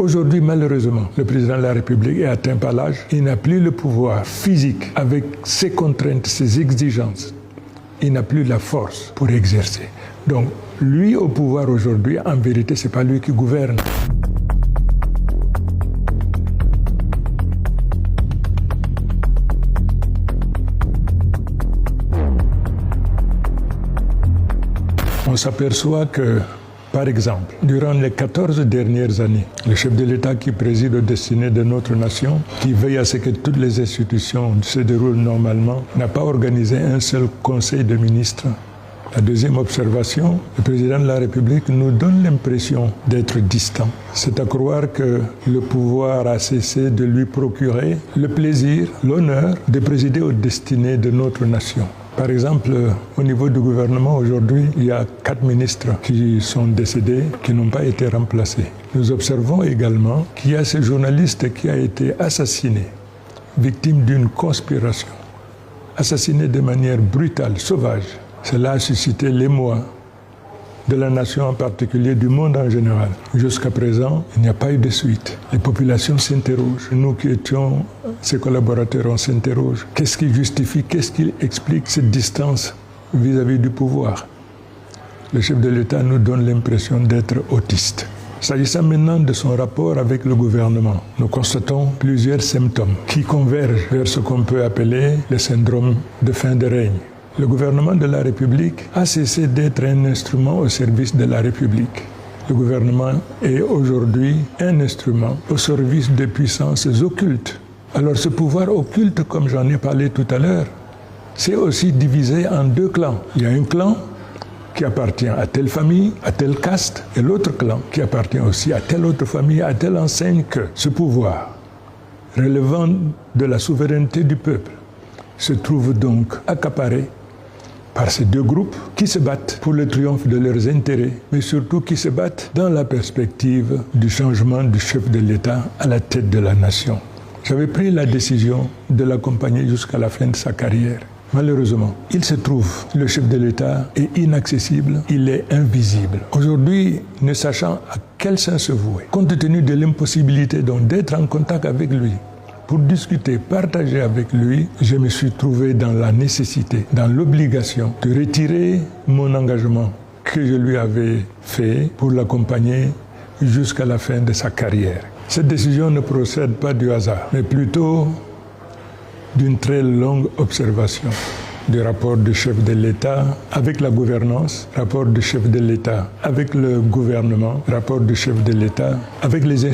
Aujourd'hui, malheureusement, le président de la République est atteint par l'âge. Il n'a plus le pouvoir physique avec ses contraintes, ses exigences. Il n'a plus la force pour exercer. Donc, lui au pouvoir aujourd'hui, en vérité, ce n'est pas lui qui gouverne. On s'aperçoit que, par exemple, durant les 14 dernières années, le chef de l'État qui préside aux destinées de notre nation, qui veille à ce que toutes les institutions se déroulent normalement, n'a pas organisé un seul conseil de ministres. La deuxième observation, le président de la République nous donne l'impression d'être distant. C'est à croire que le pouvoir a cessé de lui procurer le plaisir, l'honneur de présider aux destinées de notre nation. Par exemple, au niveau du gouvernement, aujourd'hui, il y a 4 ministres qui sont décédés, qui n'ont pas été remplacés. Nous observons également qu'il y a ce journaliste qui a été assassiné, victime d'une conspiration, assassiné de manière brutale, sauvage. Cela a suscité l'émoi de la nation en particulier, du monde en général. Jusqu'à présent, il n'y a pas eu de suite. Les populations s'interrogent. Nous qui étions ses collaborateurs, on s'interroge. Qu'est-ce qui justifie, qu'est-ce qui explique cette distance vis-à-vis du pouvoir? Le chef de l'État nous donne l'impression d'être autiste. S'agissant maintenant de son rapport avec le gouvernement, nous constatons plusieurs symptômes qui convergent vers ce qu'on peut appeler le syndrome de fin de règne. Le gouvernement de la République a cessé d'être un instrument au service de la République. Le gouvernement est aujourd'hui un instrument au service de puissances occultes. Alors ce pouvoir occulte, comme j'en ai parlé tout à l'heure, c'est aussi divisé en 2 clans. Il y a un clan qui appartient à telle famille, à telle caste, et l'autre clan qui appartient aussi à telle autre famille, à telle enseigne, que ce pouvoir, relevant de la souveraineté du peuple, se trouve donc accaparé par ces 2 groupes qui se battent pour le triomphe de leurs intérêts, mais surtout qui se battent dans la perspective du changement du chef de l'État à la tête de la nation. J'avais pris la décision de l'accompagner jusqu'à la fin de sa carrière. Malheureusement, il se trouve, le chef de l'État est inaccessible, il est invisible. Aujourd'hui, ne sachant à quel sens se vouer, compte tenu de l'impossibilité donc d'être en contact avec lui, pour discuter, partager avec lui, je me suis trouvé dans la nécessité, dans l'obligation de retirer mon engagement que je lui avais fait pour l'accompagner jusqu'à la fin de sa carrière. Cette décision ne procède pas du hasard, mais plutôt d'une très longue observation du rapport du chef de l'État avec la gouvernance, rapport du chef de l'État avec le gouvernement, rapport du chef de l'État avec les institutions